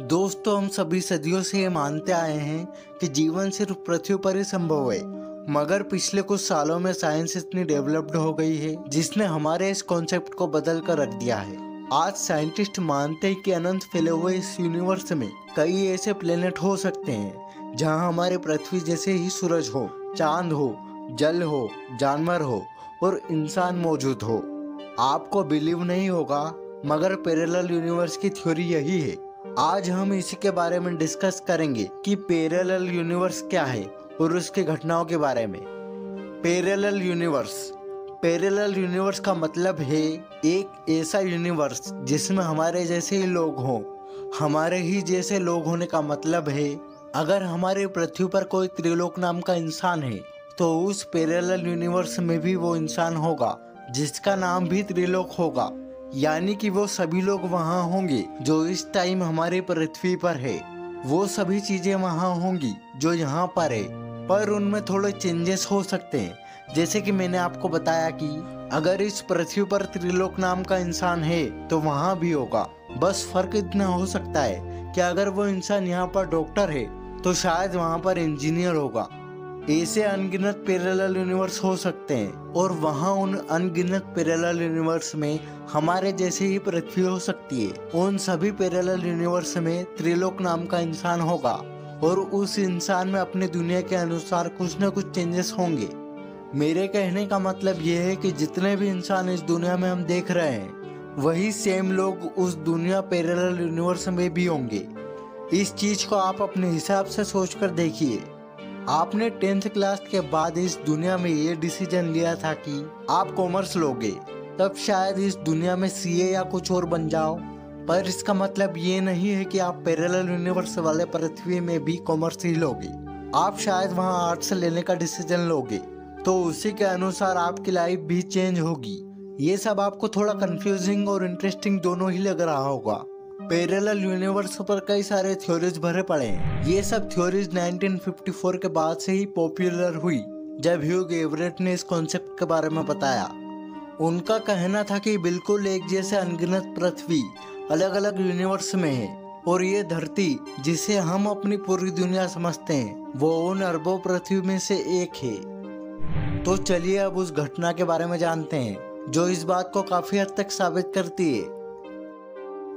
दोस्तों, हम सभी सदियों से ये मानते आए हैं कि जीवन सिर्फ पृथ्वी पर ही संभव है। मगर पिछले कुछ सालों में साइंस इतनी डेवलप्ड हो गई है जिसने हमारे इस कॉन्सेप्ट को बदल कर रख दिया है। आज साइंटिस्ट मानते हैं कि अनंत फैले हुए इस यूनिवर्स में कई ऐसे प्लेनेट हो सकते हैं जहां हमारे पृथ्वी जैसे ही सूरज हो, चांद हो, जल हो, जानवर हो और इंसान मौजूद हो। आपको बिलीव नहीं होगा, मगर पैरेलल यूनिवर्स की थ्योरी यही है। आज हम इसी के बारे में डिस्कस करेंगे कि पैरेलल यूनिवर्स क्या है और उसकी घटनाओं के बारे में। पैरेलल यूनिवर्स का मतलब है एक ऐसा यूनिवर्स जिसमें हमारे जैसे ही लोग हों। हमारे ही जैसे लोग होने का मतलब है अगर हमारे पृथ्वी पर कोई त्रिलोक नाम का इंसान है तो उस पैरेलल यूनिवर्स में भी वो इंसान होगा जिसका नाम भी त्रिलोक होगा। यानी कि वो सभी लोग वहाँ होंगे जो इस टाइम हमारे पृथ्वी पर है। वो सभी चीजें वहाँ होंगी जो यहाँ पर है, पर उनमें थोड़े चेंजेस हो सकते हैं। जैसे कि मैंने आपको बताया कि अगर इस पृथ्वी पर त्रिलोक नाम का इंसान है तो वहाँ भी होगा। बस फर्क इतना हो सकता है कि अगर वो इंसान यहाँ पर डॉक्टर है तो शायद वहाँ पर इंजीनियर होगा। ऐसे अनगिनत पैरेलल यूनिवर्स हो सकते हैं और वहाँ उन अनगिनत पैरेलल यूनिवर्स में हमारे जैसे ही पृथ्वी हो सकती है। उन सभी पैरेलल यूनिवर्स में त्रिलोक नाम का इंसान होगा और उस इंसान में अपने दुनिया के अनुसार कुछ न कुछ चेंजेस होंगे। मेरे कहने का मतलब ये है कि जितने भी इंसान इस दुनिया में हम देख रहे हैं वही सेम लोग उस दुनिया पैरेलल यूनिवर्स में भी होंगे। इस चीज को आप अपने हिसाब से सोचकर देखिए। आपने 10th क्लास के बाद इस दुनिया में ये डिसीजन लिया था कि आप कॉमर्स लोगे, तब शायद इस दुनिया में सीए या कुछ और बन जाओ। पर इसका मतलब ये नहीं है कि आप पैरेलल यूनिवर्स वाले पृथ्वी में भी कॉमर्स ही लोगे। आप शायद वहाँ आर्ट्स लेने का डिसीजन लोगे तो उसी के अनुसार आपकी लाइफ भी चेंज होगी। ये सब आपको थोड़ा कंफ्यूजिंग और इंटरेस्टिंग दोनों ही लग रहा होगा। पैरेलल यूनिवर्स पर कई सारे थ्योरीज भरे पड़े हैं। ये सब थ्योरीज 1954 के बाद से ही पॉपुलर हुई जब ह्यूग एवरेट ने इस कॉन्सेप्ट के बारे में बताया। उनका कहना था कि बिल्कुल एक जैसे अनगिनत पृथ्वी अलग अलग यूनिवर्स में है और ये धरती जिसे हम अपनी पूरी दुनिया समझते हैं वो उन अरबों पृथ्वी में से एक है। तो चलिए अब उस घटना के बारे में जानते हैं जो इस बात को काफी हद तक साबित करती है।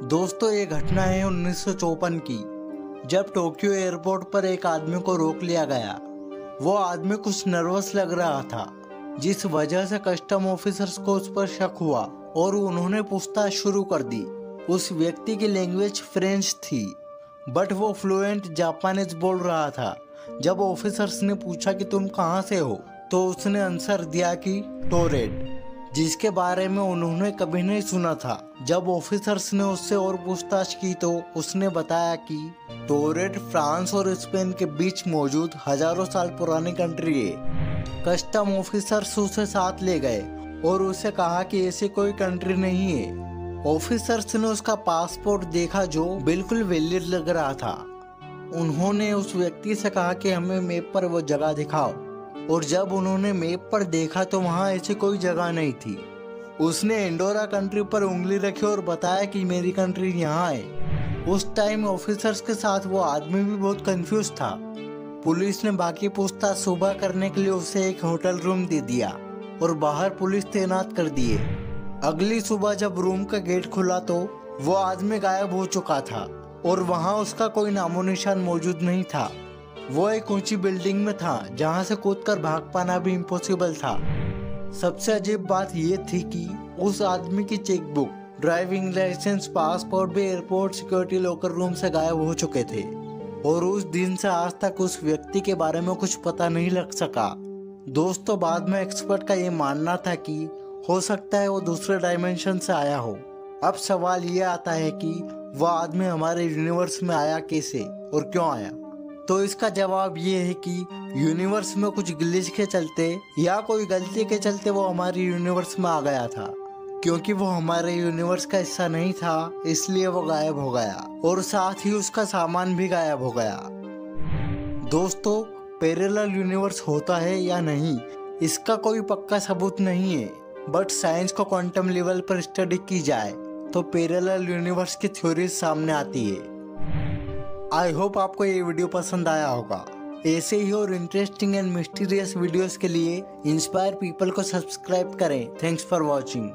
दोस्तों, ये घटना है 1954 की, जब टोक्यो एयरपोर्ट पर एक आदमी को रोक लिया गया। वो आदमी कुछ नर्वस लग रहा था, जिस वजह से कस्टम ऑफिसर्स को उस पर शक हुआ और उन्होंने पूछताछ शुरू कर दी। उस व्यक्ति की लैंग्वेज फ्रेंच थी, बट वो फ्लुएंट जापानीज बोल रहा था। जब ऑफिसर्स ने पूछा कि तुम कहाँ से हो, तो उसने आंसर दिया कि टोरेट, जिसके बारे में उन्होंने कभी नहीं सुना था। जब ऑफिसर्स ने उससे और पूछताछ की तो उसने बताया कि टोरेट फ्रांस और स्पेन के बीच मौजूद हजारों साल पुरानी कंट्री है। कस्टम ऑफिसर्स उसे साथ ले गए और उसे कहा कि ऐसी कोई कंट्री नहीं है। ऑफिसर्स ने उसका पासपोर्ट देखा जो बिल्कुल वैलिड लग रहा था। उन्होंने उस व्यक्ति से कहा कि हमें मैप पर वो जगह दिखाओ, और जब उन्होंने मैप पर देखा तो वहाँ ऐसी कोई जगह नहीं थी। उसने एंडोरा कंट्री पर उंगली रखी और बताया कि मेरी कंट्री यहाँ है। उस टाइम ऑफिसर्स के साथ वो आदमी भी बहुत कंफ्यूज था। पुलिस ने बाकी पूछताछ सुबह करने के लिए उसे एक होटल रूम दे दिया और बाहर पुलिस तैनात कर दिए। अगली सुबह जब रूम का गेट खुला तो वो आदमी गायब हो चुका था और वहाँ उसका कोई नामो निशान मौजूद नहीं था। वो एक ऊंची बिल्डिंग में था जहां से कूदकर भाग पाना भी इम्पॉसिबल था। सबसे अजीब बात ये थी कि उस आदमी की चेकबुक, ड्राइविंग लाइसेंस, पासपोर्ट भी एयरपोर्ट सिक्योरिटी लॉकर रूम से गायब हो चुके थे और उस दिन से आज तक उस व्यक्ति के बारे में कुछ पता नहीं लग सका। दोस्तों, बाद में एक्सपर्ट का ये मानना था कि हो सकता है वो दूसरे डायमेंशन से आया हो। अब सवाल ये आता है कि वो आदमी हमारे यूनिवर्स में आया कैसे और क्यों आया। तो इसका जवाब ये है कि यूनिवर्स में कुछ ग्लिच के चलते या कोई गलती के चलते वो हमारे यूनिवर्स में आ गया था। क्योंकि वो हमारे यूनिवर्स का हिस्सा नहीं था, इसलिए वो गायब हो गया और साथ ही उसका सामान भी गायब हो गया। दोस्तों, पैरेलल यूनिवर्स होता है या नहीं, इसका कोई पक्का सबूत नहीं है, बट साइंस को क्वांटम लेवल पर स्टडी की जाए तो पैरेलल यूनिवर्स की थ्योरी सामने आती है। आई होप आपको ये वीडियो पसंद आया होगा। ऐसे ही और इंटरेस्टिंग एंड मिस्टीरियस वीडियोस के लिए इंस्पायर पीपल को सब्सक्राइब करें। Thanks for watching.